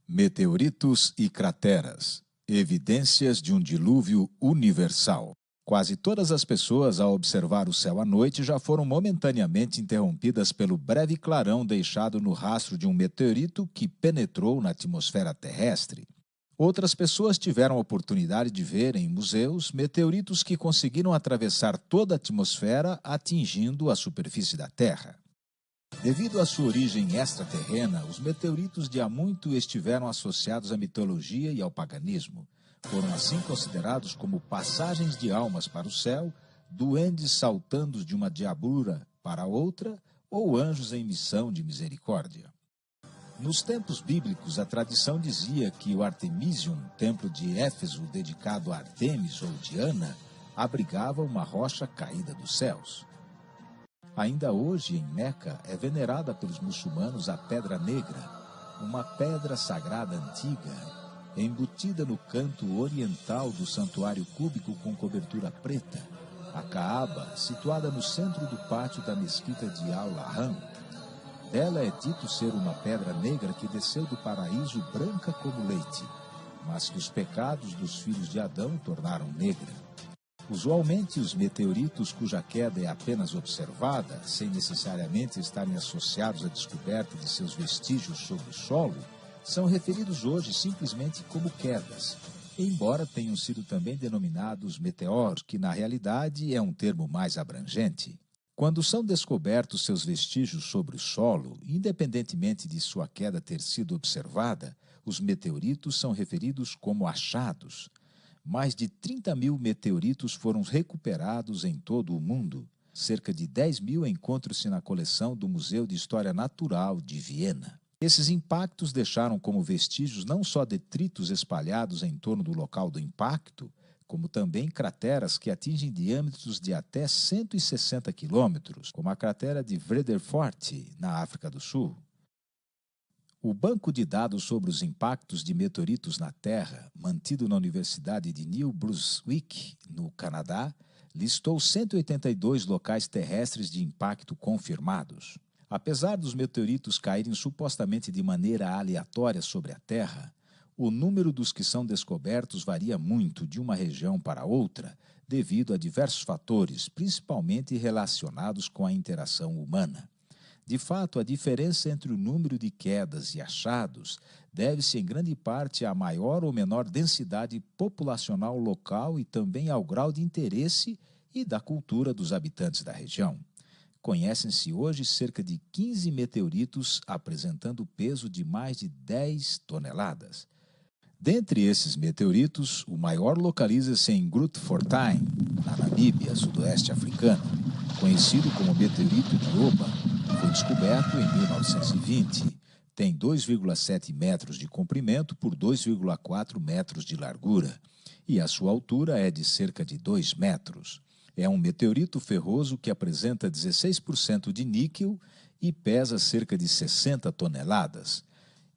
Meteoritos e crateras. Evidências de um dilúvio universal. Quase todas as pessoas, ao observar o céu à noite, já foram momentaneamente interrompidas pelo breve clarão deixado no rastro de um meteorito que penetrou na atmosfera terrestre. Outras pessoas tiveram a oportunidade de ver em museus meteoritos que conseguiram atravessar toda a atmosfera, atingindo a superfície da Terra. Devido à sua origem extraterrena, os meteoritos de há muito estiveram associados à mitologia e ao paganismo. Foram assim considerados como passagens de almas para o céu, duendes saltando de uma diablura para outra ou anjos em missão de misericórdia. Nos tempos bíblicos, a tradição dizia que o Artemisium, templo de Éfeso dedicado a Artemis ou Diana, abrigava uma rocha caída dos céus. Ainda hoje, em Meca, é venerada pelos muçulmanos a Pedra Negra, uma pedra sagrada antiga, embutida no canto oriental do santuário cúbico com cobertura preta, a Caaba, situada no centro do pátio da mesquita de Al-Haram. Dela é dito ser uma pedra negra que desceu do paraíso branca como leite, mas que os pecados dos filhos de Adão tornaram negra. Usualmente, os meteoritos cuja queda é apenas observada, sem necessariamente estarem associados à descoberta de seus vestígios sobre o solo, são referidos hoje simplesmente como quedas, embora tenham sido também denominados meteoros, que na realidade é um termo mais abrangente. Quando são descobertos seus vestígios sobre o solo, independentemente de sua queda ter sido observada, os meteoritos são referidos como achados. Mais de 30 mil meteoritos foram recuperados em todo o mundo. Cerca de 10 mil encontram-se na coleção do Museu de História Natural de Viena. Esses impactos deixaram como vestígios não só detritos espalhados em torno do local do impacto, como também crateras que atingem diâmetros de até 160 quilômetros, como a cratera de Vredefort, na África do Sul. O banco de dados sobre os impactos de meteoritos na Terra, mantido na Universidade de New Brunswick, no Canadá, listou 182 locais terrestres de impacto confirmados. Apesar dos meteoritos caírem supostamente de maneira aleatória sobre a Terra, o número dos que são descobertos varia muito de uma região para outra, devido a diversos fatores, principalmente relacionados com a interação humana. De fato, a diferença entre o número de quedas e achados deve-se em grande parte à maior ou menor densidade populacional local e também ao grau de interesse e da cultura dos habitantes da região. Conhecem-se hoje cerca de 15 meteoritos apresentando peso de mais de 10 toneladas. Dentre esses meteoritos, o maior localiza-se em Grootfontein, na Namíbia, sudoeste africano, conhecido como meteorito de Oba. Foi descoberto em 1920. Tem 2,7 metros de comprimento por 2,4 metros de largura e a sua altura é de cerca de 2 metros. É um meteorito ferroso que apresenta 16% de níquel e pesa cerca de 60 toneladas.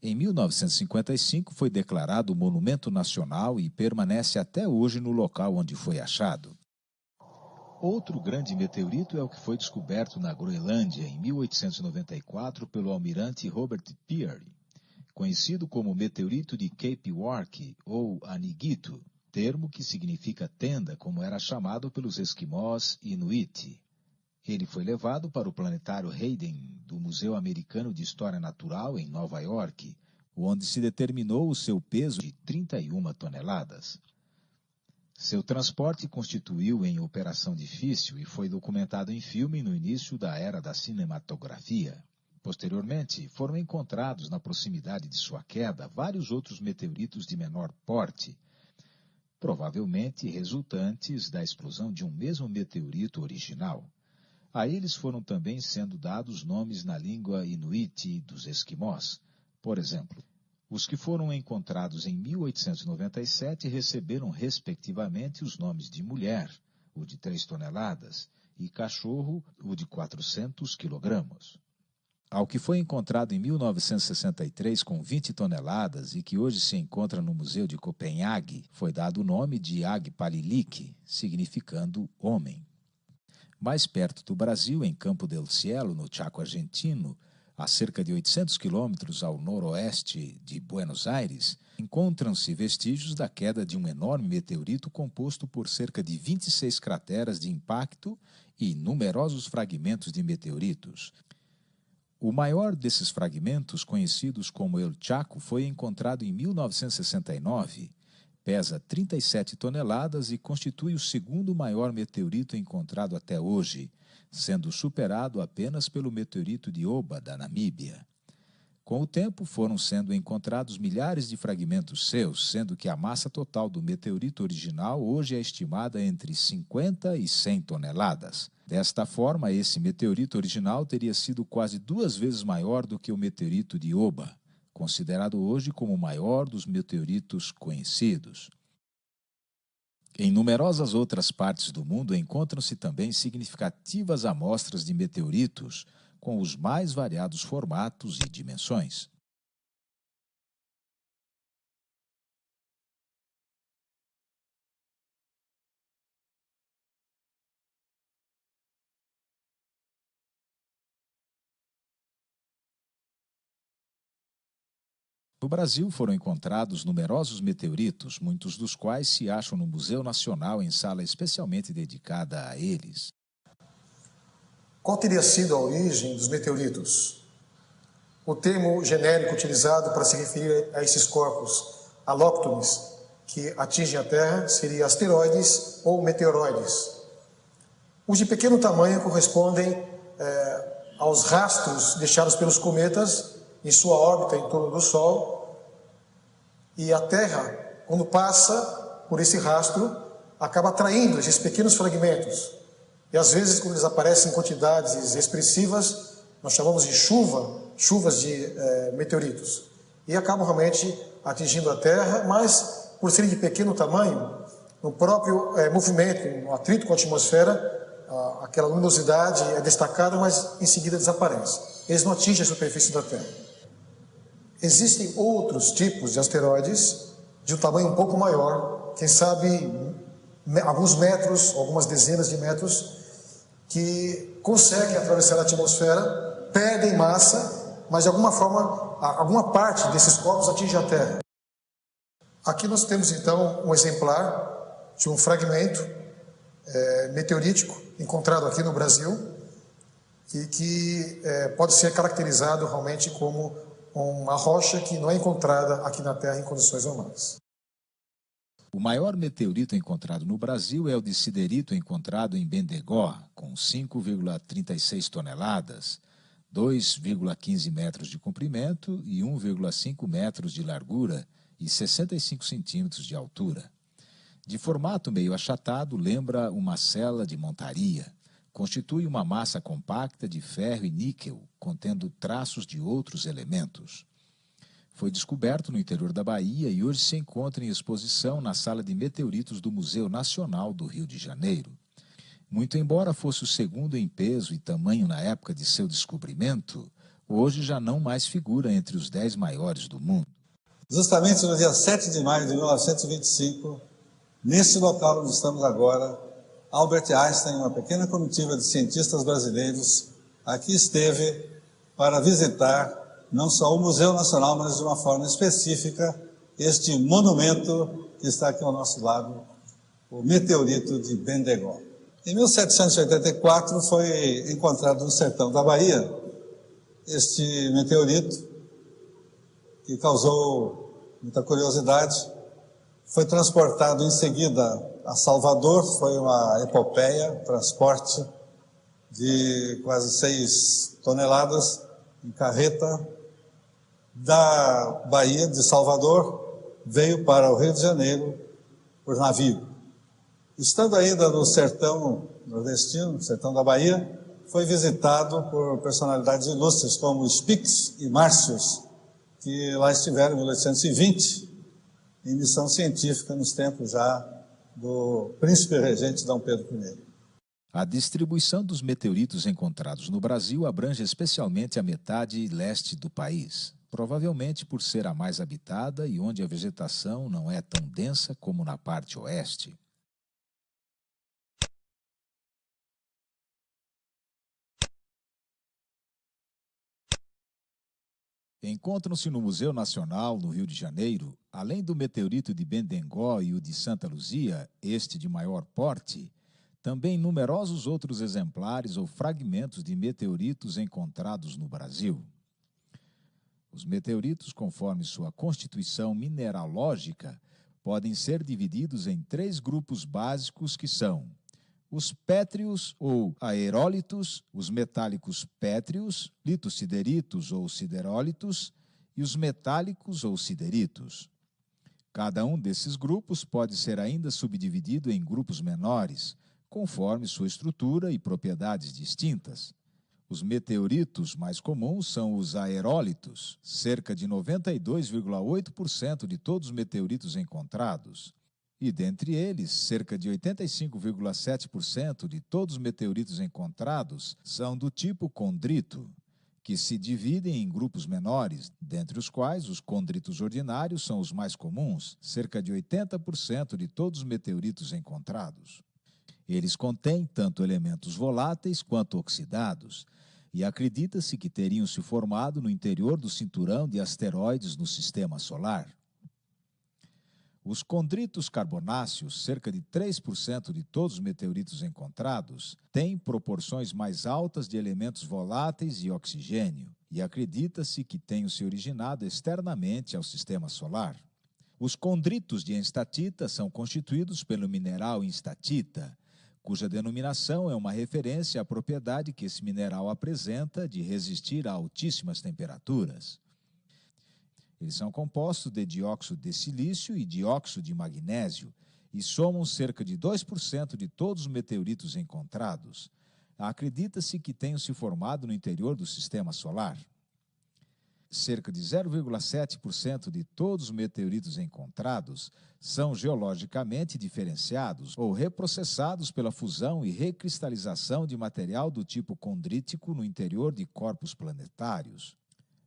Em 1955 foi declarado monumento nacional e permanece até hoje no local onde foi achado. Outro grande meteorito é o que foi descoberto na Groenlândia em 1894 pelo almirante Robert Peary, conhecido como meteorito de Cape York ou Aniguito, termo que significa tenda, como era chamado pelos esquimós Inuit. Ele foi levado para o planetário Hayden do Museu Americano de História Natural em Nova York, onde se determinou o seu peso de 31 toneladas. Seu transporte constituiu em operação difícil e foi documentado em filme no início da era da cinematografia. Posteriormente, foram encontrados na proximidade de sua queda vários outros meteoritos de menor porte, provavelmente resultantes da explosão de um mesmo meteorito original. A eles foram também sendo dados nomes na língua inuit dos esquimós. Por exemplo, os que foram encontrados em 1897 receberam, respectivamente, os nomes de mulher, o de 3 toneladas, e cachorro, o de 400 quilogramas. Ao que foi encontrado em 1963 com 20 toneladas e que hoje se encontra no Museu de Copenhague, foi dado o nome de Agpalilik, significando homem. Mais perto do Brasil, em Campo del Cielo, no Chaco argentino, A cerca de 800 quilômetros ao noroeste de Buenos Aires, encontram-se vestígios da queda de um enorme meteorito composto por cerca de 26 crateras de impacto e numerosos fragmentos de meteoritos. O maior desses fragmentos, conhecidos como El Chaco, foi encontrado em 1969. Pesa 37 toneladas e constitui o segundo maior meteorito encontrado até hoje, sendo superado apenas pelo meteorito de Oba, da Namíbia. Com o tempo, foram sendo encontrados milhares de fragmentos seus, sendo que a massa total do meteorito original hoje é estimada entre 50 e 100 toneladas. Desta forma, esse meteorito original teria sido quase 2 vezes maior do que o meteorito de Oba, considerado hoje como o maior dos meteoritos conhecidos. Em numerosas outras partes do mundo encontram-se também significativas amostras de meteoritos, com os mais variados formatos e dimensões. No Brasil foram encontrados numerosos meteoritos, muitos dos quais se acham no Museu Nacional em sala especialmente dedicada a eles. Qual teria sido a origem dos meteoritos? O termo genérico utilizado para se referir a esses corpos alóctones que atingem a Terra seria asteroides ou meteoroides. Os de pequeno tamanho correspondem aos rastros deixados pelos cometas em sua órbita em torno do Sol, e a Terra, quando passa por esse rastro, acaba atraindo esses pequenos fragmentos. E às vezes, quando eles aparecem em quantidades expressivas, nós chamamos de chuvas de meteoritos. E acabam realmente atingindo a Terra, mas por serem de pequeno tamanho, no próprio movimento, no atrito com a atmosfera, aquela luminosidade é destacada, mas em seguida desaparece. Eles não atingem a superfície da Terra. Existem outros tipos de asteroides de um tamanho um pouco maior, quem sabe alguns metros, algumas dezenas de metros, que conseguem atravessar a atmosfera, perdem massa, mas de alguma forma, alguma parte desses corpos atinge a Terra. Aqui nós temos então um exemplar de um fragmento meteorítico encontrado aqui no Brasil e que pode ser caracterizado realmente como uma rocha que não é encontrada aqui na Terra em condições normais. O maior meteorito encontrado no Brasil é o de siderito encontrado em Bendegó, com 5,36 toneladas, 2,15 metros de comprimento e 1,5 metros de largura e 65 centímetros de altura. De formato meio achatado, lembra uma sela de montaria. Constitui uma massa compacta de ferro e níquel, contendo traços de outros elementos. Foi descoberto no interior da Bahia e hoje se encontra em exposição na Sala de Meteoritos do Museu Nacional do Rio de Janeiro. Muito embora fosse o segundo em peso e tamanho na época de seu descobrimento, hoje já não mais figura entre os 10 maiores do mundo. Justamente no dia 7 de maio de 1925, nesse local onde estamos agora, Albert Einstein, uma pequena comitiva de cientistas brasileiros, aqui esteve para visitar não só o Museu Nacional, mas de uma forma específica este monumento que está aqui ao nosso lado, o meteorito de Bendegó. Em 1784 foi encontrado no sertão da Bahia este meteorito, que causou muita curiosidade. Foi transportado em seguida a Salvador, foi uma epopeia, transporte de quase 6 toneladas em carreta. Da Bahia, de Salvador, veio para o Rio de Janeiro por navio. Estando ainda no sertão nordestino, no sertão da Bahia, foi visitado por personalidades ilustres como Spix e Márcios, que lá estiveram em 1820, em missão científica nos tempos já do príncipe regente Dom Pedro I. A distribuição dos meteoritos encontrados no Brasil abrange especialmente a metade leste do país, provavelmente por ser a mais habitada e onde a vegetação não é tão densa como na parte oeste. Encontram-se no Museu Nacional, no Rio de Janeiro, além do meteorito de Bendengó e o de Santa Luzia, este de maior porte, também numerosos outros exemplares ou fragmentos de meteoritos encontrados no Brasil. Os meteoritos, conforme sua constituição mineralógica, podem ser divididos em 3 grupos básicos que são os pétreos ou aerólitos, os metálicos pétreos, litossideritos ou siderólitos e os metálicos ou sideritos. Cada um desses grupos pode ser ainda subdividido em grupos menores, conforme sua estrutura e propriedades distintas. Os meteoritos mais comuns são os aerólitos, cerca de 92,8% de todos os meteoritos encontrados. E dentre eles, cerca de 85,7% de todos os meteoritos encontrados são do tipo condrito, que se dividem em grupos menores, dentre os quais os condritos ordinários são os mais comuns, cerca de 80% de todos os meteoritos encontrados. Eles contêm tanto elementos voláteis quanto oxidados, e acredita-se que teriam se formado no interior do cinturão de asteroides no Sistema Solar. Os condritos carbonáceos, cerca de 3% de todos os meteoritos encontrados, têm proporções mais altas de elementos voláteis e oxigênio, e acredita-se que tenham se originado externamente ao Sistema Solar. Os condritos de enstatita são constituídos pelo mineral enstatita, cuja denominação é uma referência à propriedade que esse mineral apresenta de resistir a altíssimas temperaturas. Eles são compostos de dióxido de silício e dióxido de magnésio e somam cerca de 2% de todos os meteoritos encontrados. Acredita-se que tenham se formado no interior do Sistema Solar. Cerca de 0,7% de todos os meteoritos encontrados são geologicamente diferenciados ou reprocessados pela fusão e recristalização de material do tipo condrítico no interior de corpos planetários.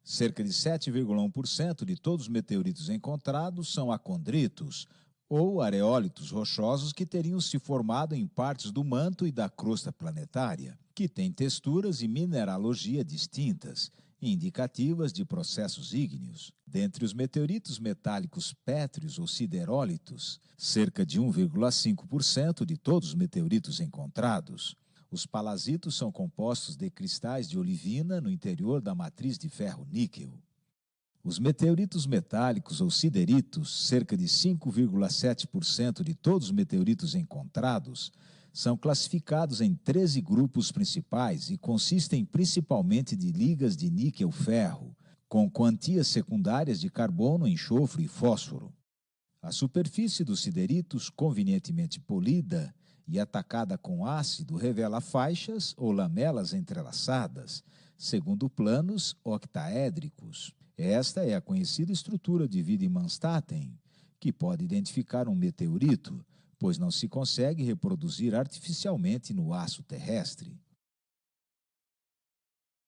Cerca de 7,1% de todos os meteoritos encontrados são acondritos, ou areólitos rochosos que teriam se formado em partes do manto e da crosta planetária, que têm texturas e mineralogia distintas, indicativas de processos ígneos. Dentre os meteoritos metálicos pétreos ou siderólitos, cerca de 1,5% de todos os meteoritos encontrados. Os palazitos são compostos de cristais de olivina no interior da matriz de ferro-níquel. Os meteoritos metálicos ou sideritos, cerca de 5,7% de todos os meteoritos encontrados, são classificados em 13 grupos principais e consistem principalmente de ligas de níquel-ferro, com quantias secundárias de carbono, enxofre e fósforo. A superfície dos sideritos, convenientemente polida e atacada com ácido, revela faixas ou lamelas entrelaçadas, segundo planos octaédricos. Esta é a conhecida estrutura de Widmanstätten, que pode identificar um meteorito, pois não se consegue reproduzir artificialmente no aço terrestre.